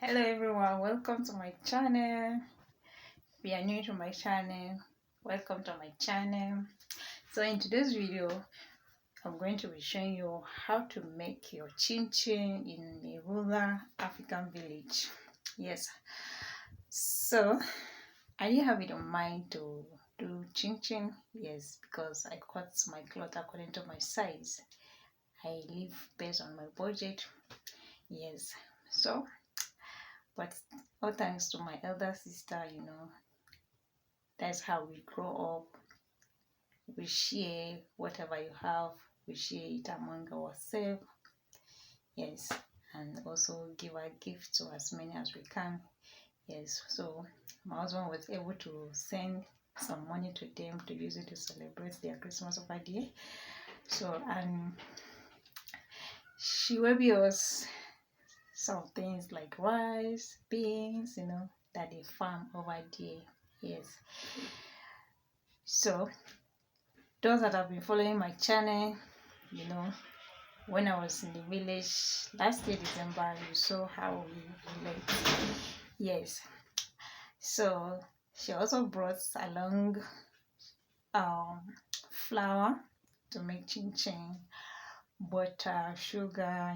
Hello everyone, welcome to my channel. If you are new to my channel, welcome to my channel. So in today's video, I'm going to be showing you how to make your chin chin in a rural African village. Yes, so I didn't have it in mind to do chin chin. Yes, because I cut my cloth according to my size. I live based on my budget. Yes, so but all thanks to my elder sister, that's how we grow up. We share whatever you have, we share it among ourselves. Yes, and also give a gift to as many as we can. Yes, so my husband was able to send some money to them to use it to celebrate their Christmas over there. So, and she will be us some things like rice, beans, that they farm over there. Yes, so those that have been following my channel, when I was in the village last year December, you saw how we relate. Yes, so she also brought along flour to make chin chin, butter, sugar.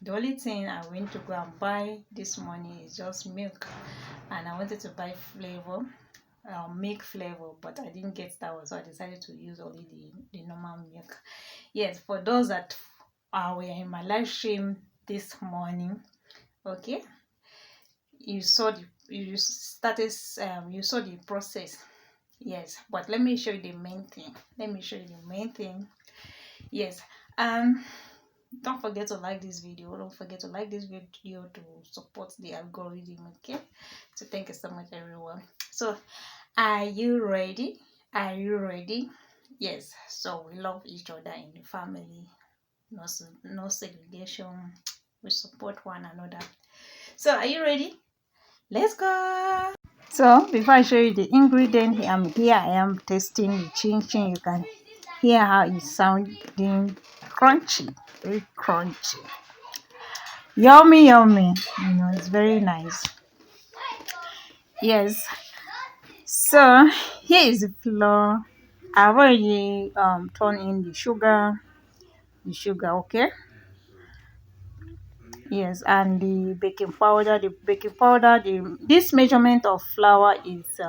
The only thing I went to go and buy this morning is just milk, and I wanted to buy flavor, milk flavor, but I didn't get that one, so I decided to use only the normal milk. Yes, for those that were in my live stream this morning, okay, you saw you started you saw the process. Yes, but let me show you the main thing. Yes, um don't forget to like this video. Don't forget to like this video to support the algorithm. Okay, so thank you so much everyone. So are you ready? Yes, so we love each other in the family. No segregation. We support one another. So are you ready? Let's go. So before I show you the ingredient, here I am testing the chin chin. You can hear how it's sounding crunchy, very crunchy, yummy. It's very nice. Yes, so here is the flour. I've already turned in the sugar. Okay. Yes, and the baking powder. This measurement of flour is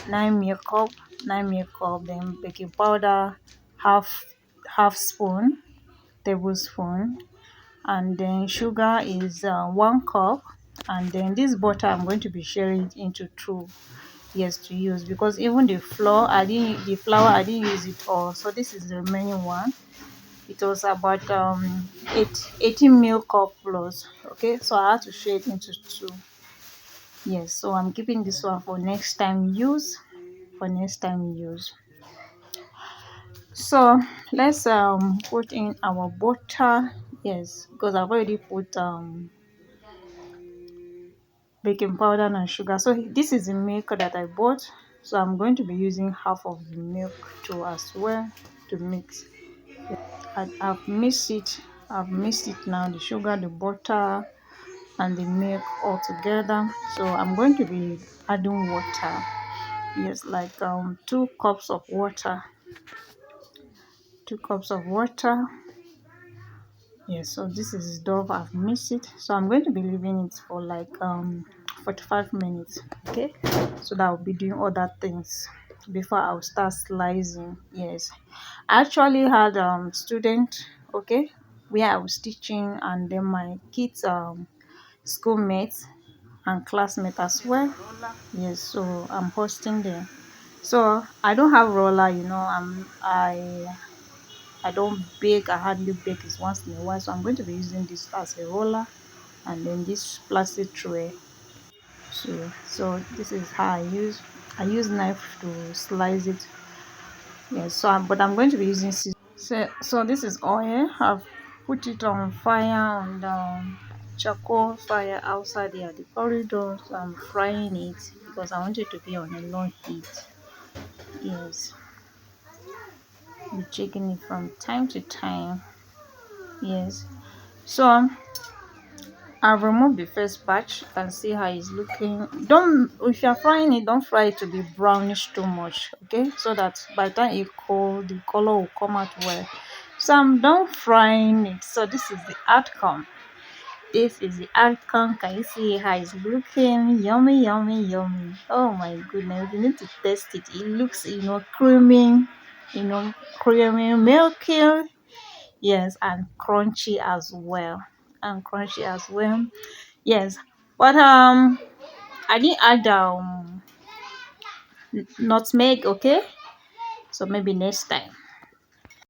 9 milk cup. Then baking powder, half spoon, tablespoon, and then sugar is 1 cup. And then this butter I'm going to be sharing it into two. Yes, to use, because even the flour I didn't use it all, so this is the remaining one. It was about 18 milk cup plus. Okay, so I had to share it into two. Yes, so I'm keeping this one for next time use. So let's put in our butter. Yes, because I've already put baking powder and sugar. So this is the milk that I bought, so I'm going to be using half of the milk too as well to mix. I've mixed it now, the sugar, the butter, and the milk all together. So I'm going to be adding water. Yes, like 2 cups of water. 2 cups of water. Yes, so this is dough. I've mixed it, so I'm going to be leaving it for like 45 minutes. Okay, so that I'll be doing other things before I'll start slicing. Yes, I actually had student, okay, where I was teaching, and then my kids schoolmates and classmates as well. Yes, so I'm hosting them. So I don't have roller, I don't bake. I hardly bake, is once in a while, so I'm going to be using this as a roller, and then this plastic tray. So this is how I use knife to slice it. Yes, but I'm going to be using scissors. So this is oil. I've put it on fire, on the charcoal fire outside here, the corridor. So I'm frying it because I want it to be on a low heat. Yes, be checking it from time to time. Yes, so I've removed the first batch. You can see how it's looking. Don't, if you're frying it, don't fry it to be brownish too much, okay? So that by the time it cool, the color will come out well. So I'm done frying it. So this is the outcome. This is the outcome. Can you see how it's looking? Yummy, yummy, yummy. Oh my goodness. You need to taste it. It looks, creamy, creamy, milky. Yes, and crunchy as well. And crunchy as well. Yes. But I didn't add nutmeg, okay? So maybe next time.